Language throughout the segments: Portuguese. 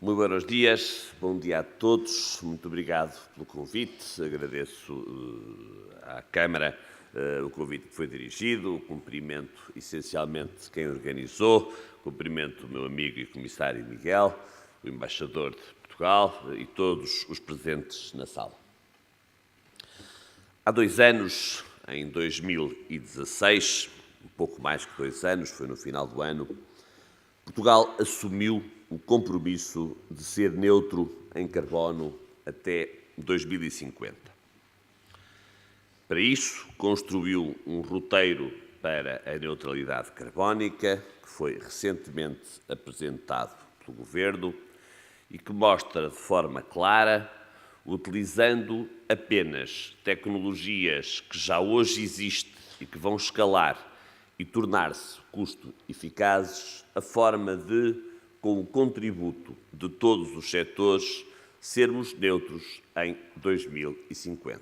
Muito buenos dias, bom dia a todos, muito obrigado pelo convite, agradeço à Câmara o convite que foi dirigido, cumprimento essencialmente quem organizou, cumprimento o meu amigo e comissário Miguel, o embaixador de Portugal e todos os presentes na sala. Há 2 anos, em 2016, um pouco mais que 2 anos, foi no final do ano, Portugal assumiu o compromisso de ser neutro em carbono até 2050. Para isso, construiu um roteiro para a neutralidade carbónica, que foi recentemente apresentado pelo Governo e que mostra de forma clara, utilizando apenas tecnologias que já hoje existem e que vão escalar e tornar-se custo-eficazes, a forma de, com o contributo de todos os setores, sermos neutros em 2050.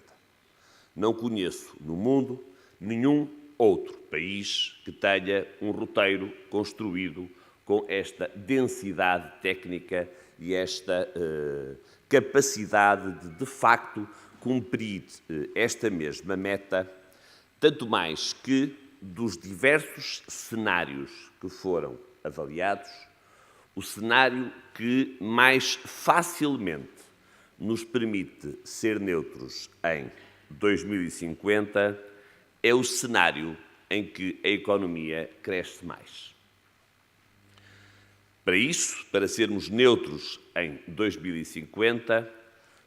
Não conheço no mundo nenhum outro país que tenha um roteiro construído com esta densidade técnica e esta capacidade de facto, cumprir esta mesma meta, tanto mais que, dos diversos cenários que foram avaliados, o cenário que mais facilmente nos permite ser neutros em 2050 é o cenário em que a economia cresce mais. Para isso, para sermos neutros em 2050,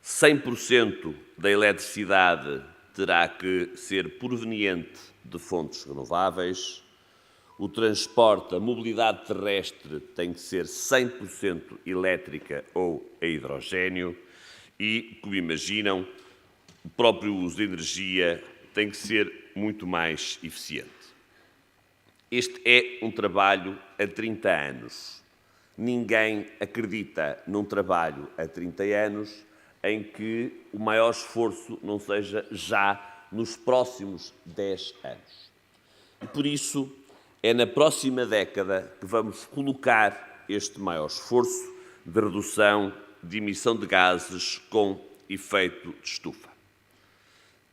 100% da eletricidade terá que ser proveniente de fontes renováveis, o transporte, a mobilidade terrestre tem que ser 100% elétrica ou a hidrogénio e, como imaginam, o próprio uso de energia tem que ser muito mais eficiente. Este é um trabalho a 30 anos. Ninguém acredita num trabalho a 30 anos em que o maior esforço não seja já nos próximos 10 anos. E por isso é na próxima década que vamos colocar este maior esforço de redução de emissão de gases com efeito de estufa.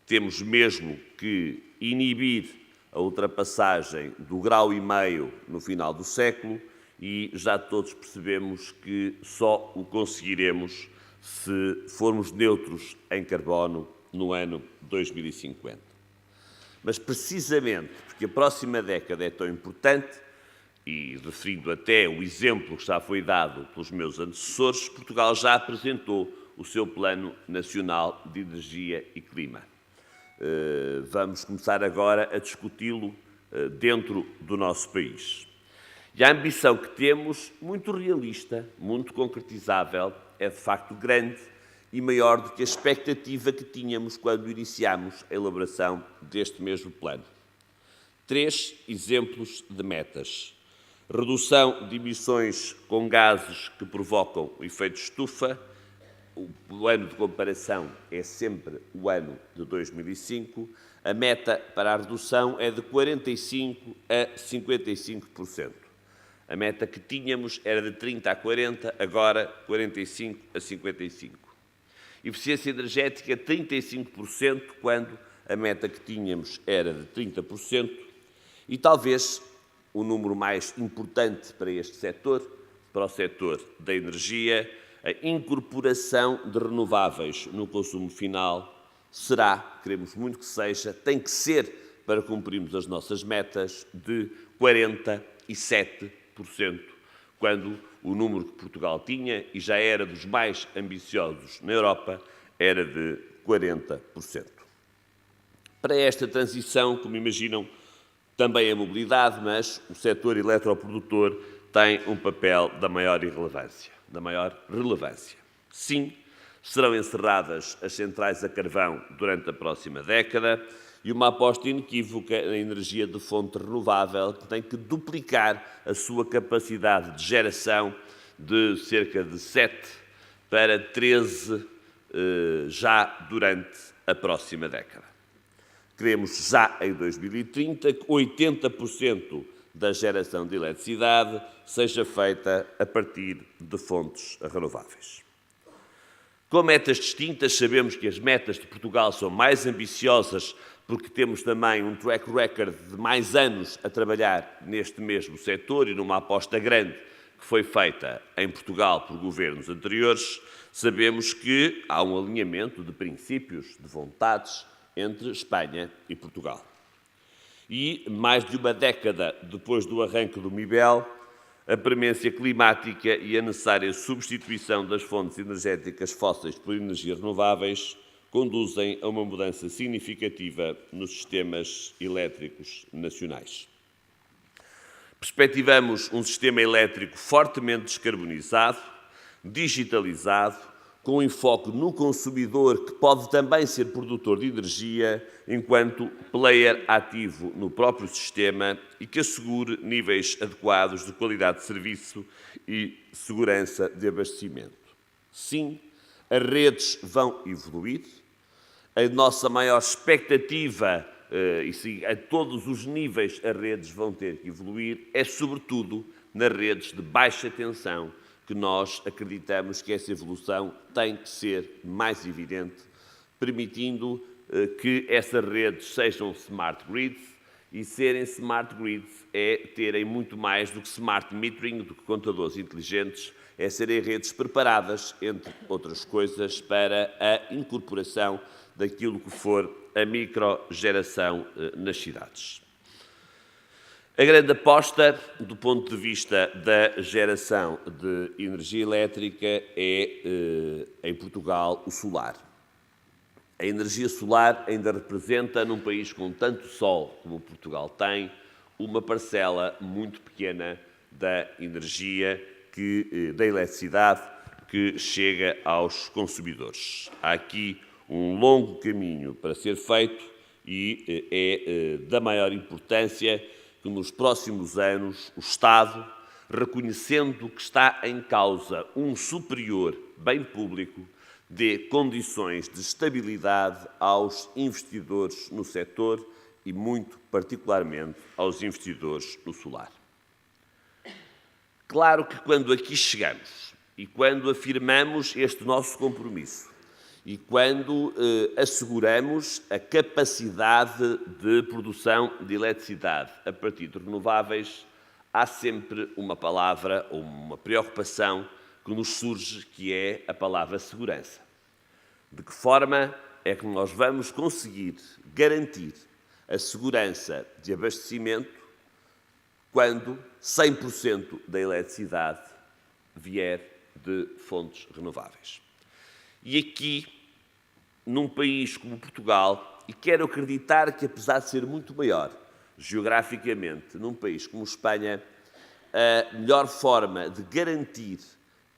Temos mesmo que inibir a ultrapassagem do 1,5 grau no final do século e já todos percebemos que só o conseguiremos se formos neutros em carbono no ano 2050. Mas precisamente porque a próxima década é tão importante, e referindo até o exemplo que já foi dado pelos meus antecessores, Portugal já apresentou o seu Plano Nacional de Energia e Clima. Vamos começar agora a discuti-lo dentro do nosso país. E a ambição que temos, muito realista, muito concretizável, é de facto grande e maior do que a expectativa que tínhamos quando iniciámos a elaboração deste mesmo plano. 3 exemplos de metas. Redução de emissões com gases que provocam o efeito de estufa. O ano de comparação é sempre o ano de 2005. A meta para a redução é de 45% a 55%. A meta que tínhamos era de 30% a 40%, agora 45% a 55%. Eficiência energética 35%, quando a meta que tínhamos era de 30%. E talvez o número mais importante para este setor, para o setor da energia, a incorporação de renováveis no consumo final será, queremos muito que seja, tem que ser, para cumprirmos as nossas metas, de 47%, quando o número que Portugal tinha, e já era dos mais ambiciosos na Europa, era de 40%. Para esta transição, como imaginam, também a mobilidade, mas o setor eletroprodutor tem um papel da maior relevância. Sim, serão encerradas as centrais a carvão durante a próxima década e uma aposta inequívoca na energia de fonte renovável que tem que duplicar a sua capacidade de geração de cerca de 7 para 13 já durante a próxima década. Queremos já em 2030 que 80% da geração de eletricidade seja feita a partir de fontes renováveis. Com metas distintas, sabemos que as metas de Portugal são mais ambiciosas porque temos também um track record de mais anos a trabalhar neste mesmo setor e numa aposta grande que foi feita em Portugal por governos anteriores. Sabemos que há um alinhamento de princípios, de vontades entre Espanha e Portugal. E, mais de uma década depois do arranque do MIBEL, a premência climática e a necessária substituição das fontes energéticas fósseis por energias renováveis conduzem a uma mudança significativa nos sistemas elétricos nacionais. Perspectivamos um sistema elétrico fortemente descarbonizado, digitalizado, com enfoque no consumidor, que pode também ser produtor de energia, enquanto player ativo no próprio sistema e que assegure níveis adequados de qualidade de serviço e segurança de abastecimento. Sim, as redes vão evoluir. A nossa maior expectativa, e sim, a todos os níveis as redes vão ter que evoluir, é sobretudo nas redes de baixa tensão, que nós acreditamos que essa evolução tem que ser mais evidente, permitindo que essas redes sejam smart grids, e serem smart grids é terem muito mais do que smart metering, do que contadores inteligentes, é serem redes preparadas, entre outras coisas, para a incorporação daquilo que for a microgeração nas cidades. A grande aposta, do ponto de vista da geração de energia elétrica, é, em Portugal, o solar. A energia solar ainda representa, num país com tanto sol como Portugal tem, uma parcela muito pequena da energia, da eletricidade, que chega aos consumidores. Há aqui um longo caminho para ser feito e é da maior importância que nos próximos anos o Estado, reconhecendo que está em causa um superior bem público, dê condições de estabilidade aos investidores no setor e, muito particularmente, aos investidores no solar. Claro que quando aqui chegamos e quando afirmamos este nosso compromisso e quando asseguramos a capacidade de produção de eletricidade a partir de renováveis, há sempre uma palavra ou uma preocupação que nos surge, que é a palavra segurança. De que forma é que nós vamos conseguir garantir a segurança de abastecimento quando 100% da eletricidade vier de fontes renováveis? E aqui, num país como Portugal, e quero acreditar que, apesar de ser muito maior geograficamente, num país como Espanha, a melhor forma de garantir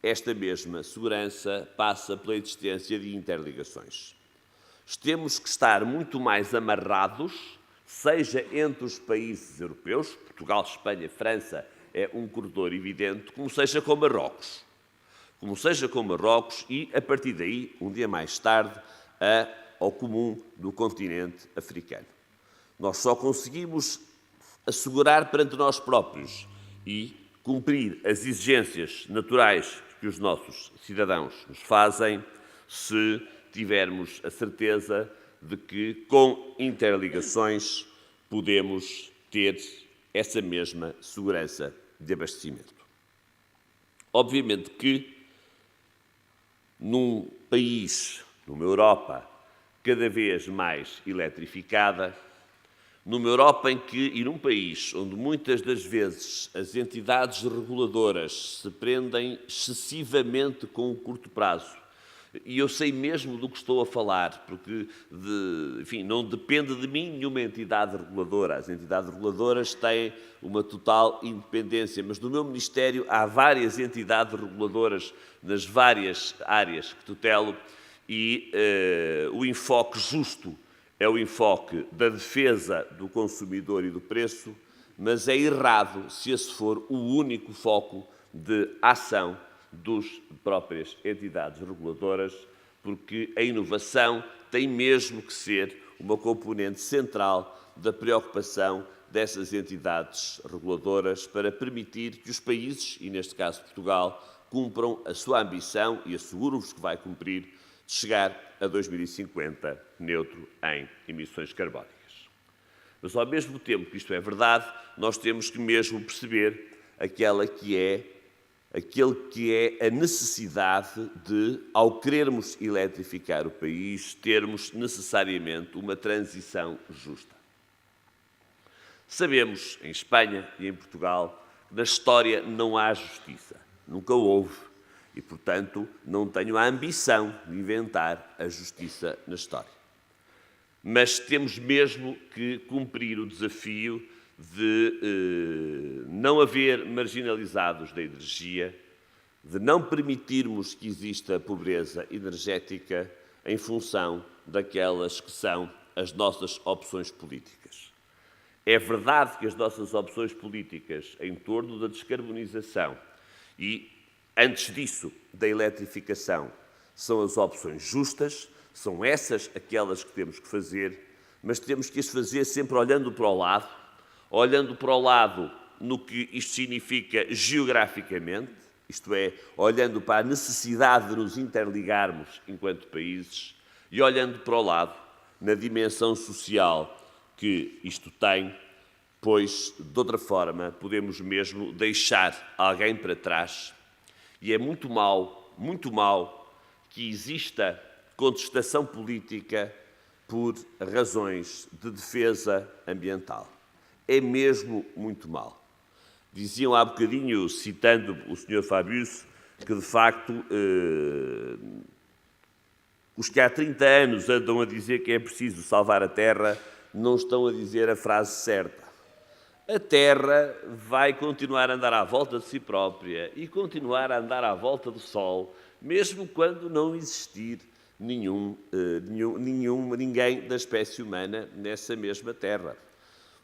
esta mesma segurança passa pela existência de interligações. Temos que estar muito mais amarrados, seja entre os países europeus, Portugal, Espanha, França é um corredor evidente, como seja com Marrocos. E, a partir daí, um dia mais tarde, ao comum do continente africano. Nós só conseguimos assegurar perante nós próprios e cumprir as exigências naturais que os nossos cidadãos nos fazem se tivermos a certeza de que, com interligações, podemos ter essa mesma segurança de abastecimento. Obviamente que, num país, numa Europa cada vez mais eletrificada, numa Europa e num país onde muitas das vezes as entidades reguladoras se prendem excessivamente com o curto prazo, e eu sei mesmo do que estou a falar, porque não depende de mim nenhuma entidade reguladora. As entidades reguladoras têm uma total independência, mas no meu Ministério há várias entidades reguladoras nas várias áreas que tutelo e o enfoque justo é o enfoque da defesa do consumidor e do preço, mas é errado se esse for o único foco de ação das próprias entidades reguladoras, porque a inovação tem mesmo que ser uma componente central da preocupação dessas entidades reguladoras para permitir que os países, e neste caso Portugal, cumpram a sua ambição, e asseguro-vos que vai cumprir, de chegar a 2050 neutro em emissões carbónicas. Mas, ao mesmo tempo que isto é verdade, nós temos que mesmo perceber aquele que é a necessidade de, ao querermos eletrificar o país, termos necessariamente uma transição justa. Sabemos, em Espanha e em Portugal, que na história não há justiça. Nunca houve. E, portanto, não tenho a ambição de inventar a justiça na história. Mas temos mesmo que cumprir o desafio de não haver marginalizados da energia, de não permitirmos que exista pobreza energética em função daquelas que são as nossas opções políticas. É verdade que as nossas opções políticas em torno da descarbonização e, antes disso, da eletrificação, são as opções justas, são essas aquelas que temos que fazer, mas temos que as fazer sempre olhando para o lado no que isto significa geograficamente, isto é, olhando para a necessidade de nos interligarmos enquanto países, e olhando para o lado na dimensão social que isto tem, pois, de outra forma, podemos mesmo deixar alguém para trás. E é muito mau que exista contestação política por razões de defesa ambiental. É mesmo muito mau. Diziam há bocadinho, citando o Sr. Fabius, que, de facto, os que há 30 anos andam a dizer que é preciso salvar a Terra não estão a dizer a frase certa. A Terra vai continuar a andar à volta de si própria e continuar a andar à volta do Sol, mesmo quando não existir ninguém da espécie humana nessa mesma Terra.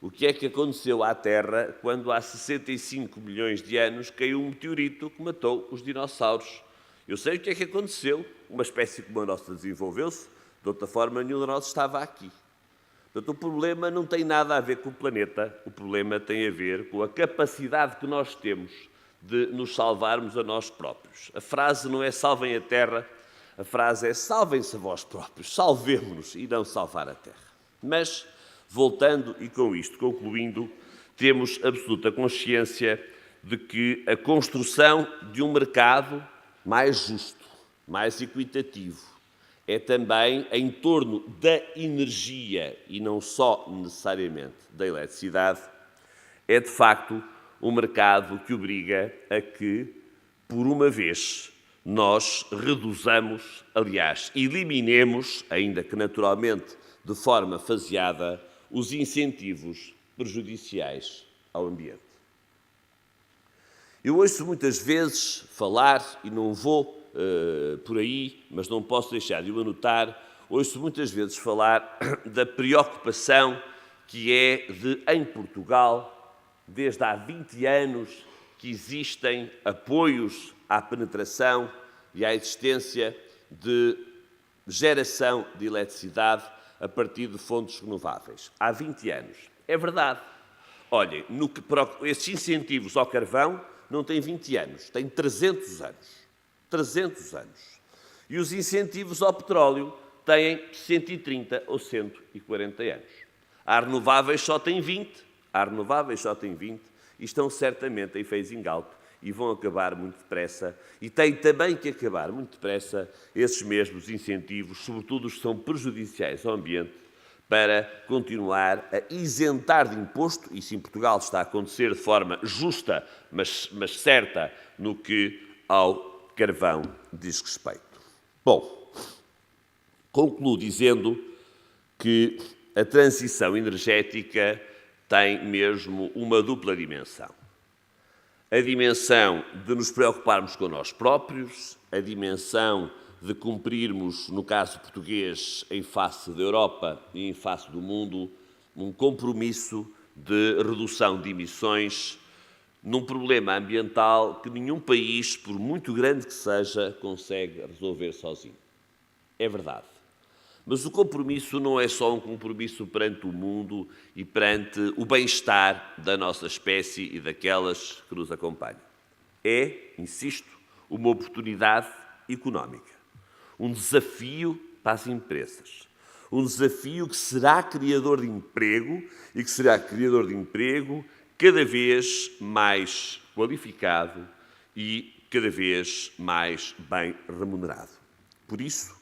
O que é que aconteceu à Terra quando há 65 milhões de anos caiu um meteorito que matou os dinossauros? Eu sei o que é que aconteceu. Uma espécie como a nossa desenvolveu-se, de outra forma nenhum de nós estava aqui. Portanto, o problema não tem nada a ver com o planeta, o problema tem a ver com a capacidade que nós temos de nos salvarmos a nós próprios. A frase não é salvem a Terra, a frase é salvem-se a vós próprios, salvemo-nos e não salvar a Terra. Mas, voltando e com isto concluindo, temos absoluta consciência de que a construção de um mercado mais justo, mais equitativo, é também em torno da energia e não só necessariamente da eletricidade, é de facto um mercado que obriga a que, por uma vez, nós reduzamos, aliás, eliminemos, ainda que naturalmente de forma faseada, os incentivos prejudiciais ao ambiente. Eu ouço muitas vezes falar, e não vou por aí, mas não posso deixar de o anotar, ouço muitas vezes falar da preocupação que é de, em Portugal, desde há 20 anos, que existem apoios à penetração e à existência de geração de eletricidade a partir de fontes renováveis. Há 20 anos. É verdade. Olhem, esses incentivos ao carvão não têm 20 anos, têm 300 anos. 300 anos. E os incentivos ao petróleo têm 130 ou 140 anos. Há renováveis só têm 20, e estão certamente em phasing out e vão acabar muito depressa. E têm também que acabar muito depressa esses mesmos incentivos, sobretudo os que são prejudiciais ao ambiente, para continuar a isentar de imposto, isso em Portugal está a acontecer de forma justa, mas certa, no que ao carvão diz respeito. Bom, concluo dizendo que a transição energética tem mesmo uma dupla dimensão. A dimensão de nos preocuparmos com nós próprios, a dimensão de cumprirmos, no caso português, em face da Europa e em face do mundo, um compromisso de redução de emissões num problema ambiental que nenhum país, por muito grande que seja, consegue resolver sozinho. É verdade. Mas o compromisso não é só um compromisso perante o mundo e perante o bem-estar da nossa espécie e daquelas que nos acompanham. É, insisto, uma oportunidade económica, um desafio para as empresas, um desafio que será criador de emprego e que será criador de emprego cada vez mais qualificado e cada vez mais bem remunerado. Por isso,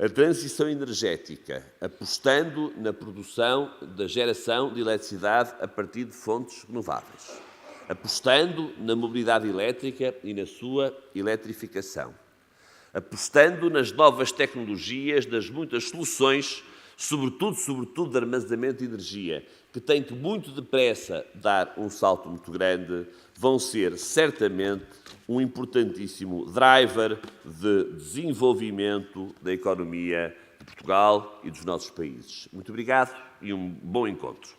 a transição energética, apostando na produção da geração de eletricidade a partir de fontes renováveis, apostando na mobilidade elétrica e na sua eletrificação, apostando nas novas tecnologias, das muitas soluções, sobretudo de armazenamento de energia, que tem que muito depressa dar um salto muito grande, vão ser certamente um importantíssimo driver de desenvolvimento da economia de Portugal e dos nossos países. Muito obrigado e um bom encontro.